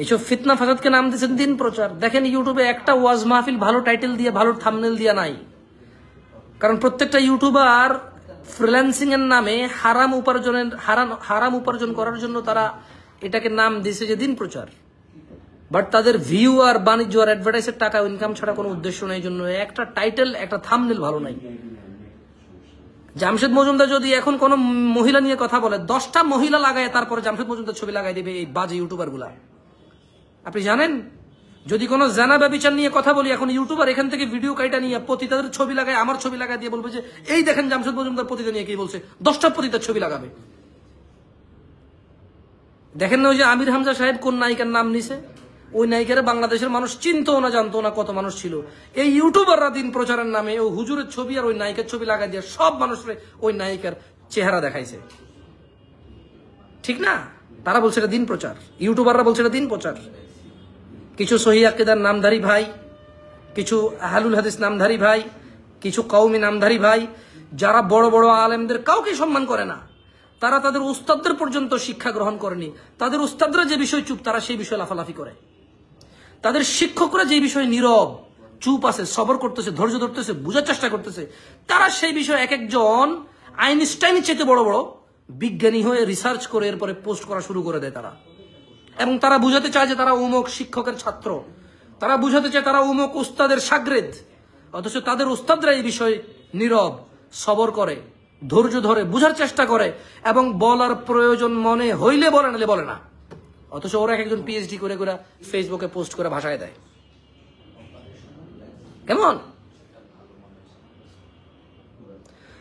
এইসব ফিতনা ফাসাদকে নাম দিয়েছেন দিন প্রচার। দেখেন ইউটিউবে একটা ওয়াজ মাহফিল ভালো টাইটেল দিয়ে ভালো থাম্বনেল দিয়ে নাই, কারণ প্রত্যেকটা ইউটিউবার ফ্রিল্যান্সিং এর নামে হারাম উপার্জন করার জন্য তারা এটাকে নাম দিয়েছে যে দিন প্রচার। বাট তাদের ভিউ আর বাণিজ্য আর অ্যাডভার্টাইজের টাকা ইনকাম ছাড়া কোনো উদ্দেশ্য নেই, জন্য একটা টাইটেল একটা থাম্বনেল ভালো নাই। জামশেদ মজুমদার যদি এখন কোন মহিলা নিয়ে কথা বলে 10টা মহিলা লাগায় তারপরে জামশেদ মজুমদার ছবি লাগাই দেবে এই বাজে ইউটিউবার গুলা। আপনি জানেন যদি কোনো জানা ব্যবিচার নিয়ে কথা বলি এখন ইউটিউবার এখান থেকে ভিডিও কাইটা নিয়ে পতিতাদের ছবি লাগায় আমার ছবি লাগাই দিয়ে বলবে যে এই দেখেন জামশেদ মজুমদার পতিতা নিয়ে কি বলছে, 10টা পতিতার ছবি লাগাবে। দেখেন না ওই যে আমির হামজা সাহেব কোন নায়িকার নাম নিছে, ওই নায়িকারে বাংলাদেশের মানুষ চিনতো না জানতো না কত মানুষ ছিল। এই ইউটিউবাররা দিন প্রচারের নামে ওই হুজুরের ছবি আর ওই নায়িকার ছবি লাগাই দিয়ে সব মানুষের ওই নায়িকার চেহারা দেখাইছে, ঠিক না? তারা বলছে এটা দিন প্রচার, ইউটিউবাররা বলছে এটা দিন প্রচার। কিছু সহি আকিদার নামধারী ভাই, কিছু আহলুল হাদিস নামধারী ভাই, কিছু কওমি নামধারী ভাই যারা বড় বড় আলেমদের কাউকে সম্মান করে না, তারা তাদের উস্তাদদের পর্যন্ত শিক্ষা গ্রহণ করেনি, তাদের উস্তাদরা যে বিষয় চুপ তারা সেই বিষয়ে লাফালাফি করে, তাদের শিক্ষকরা যে বিষয়ে নীরব চুপ আছে, সবর করতেছে, ধৈর্য ধরতেছে, বোঝার চেষ্টা করতেছে, তারা সেই বিষয়ে এক একজন আইনস্টাইনের চেয়ে বড় বড় বিজ্ঞানী হয়ে রিসার্চ করে এরপরে পোস্ট করা শুরু করে দেয় তারা। এবং তারা বুঝাতে চায় যে তারা উমুক শিক্ষকের ছাত্র, তারা বুঝাতে চায় তারা উমুক উস্তাদের শাগরেদ, অথচ তাদের উস্তাদরা এই বিষয়ে নীরব সবর করে, ধৈর্য ধরে, বুঝার চেষ্টা করে এবং বলার প্রয়োজন মনে হইলে বলে, নালে বলে না। অথচ ওরা একজন পিএইচডি করে করে ফেসবুকে পোস্ট করে ভাষায় দেয়। কেমন?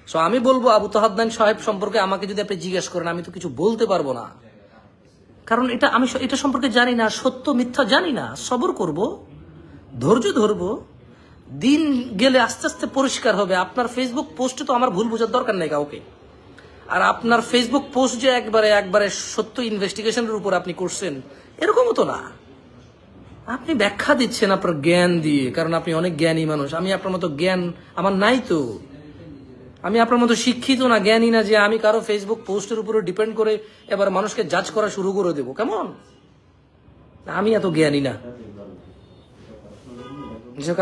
সো আমি বলবো আবু তাহাদ্দান সাহেব সম্পর্কে আমাকে যদি আপনি জিজ্ঞেস করেন আমি তো কিছু বলতে পারবো না, কারণ আমি এটা সম্পর্কে জানি না, সত্য মিথ্যা জানি না। সবর করব, ধৈর্য ধরবো, দিন গেলে আস্তে আস্তে পরিষ্কার হবে। আপনার ফেসবুক পোস্টে তো আমার ভুল বোঝার দরকার নেই কাউকে। আর আপনার ফেসবুক পোস্ট যে একবারে সত্য ইনভেস্টিগেশনের উপর আপনি করছেন এরকমও তো না। আপনি ব্যাখ্যা দিচ্ছেন আপনার জ্ঞান দিয়ে, কারণ আপনি অনেক জ্ঞানী মানুষ। আমি আপনার মতো জ্ঞান আমার নাই তো, আমি আপনার মতো শিক্ষিত না, জ্ঞানী না যে আমি কারো ফেসবুক পোস্টের উপরে ডিপেন্ড করে এবার মানুষকে জাজ করা শুরু করে দেবো। কেমন? আমি এত জ্ঞানী না।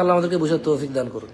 আল্লাহ আমাদেরকে বুঝার তৌফিক দান করুন।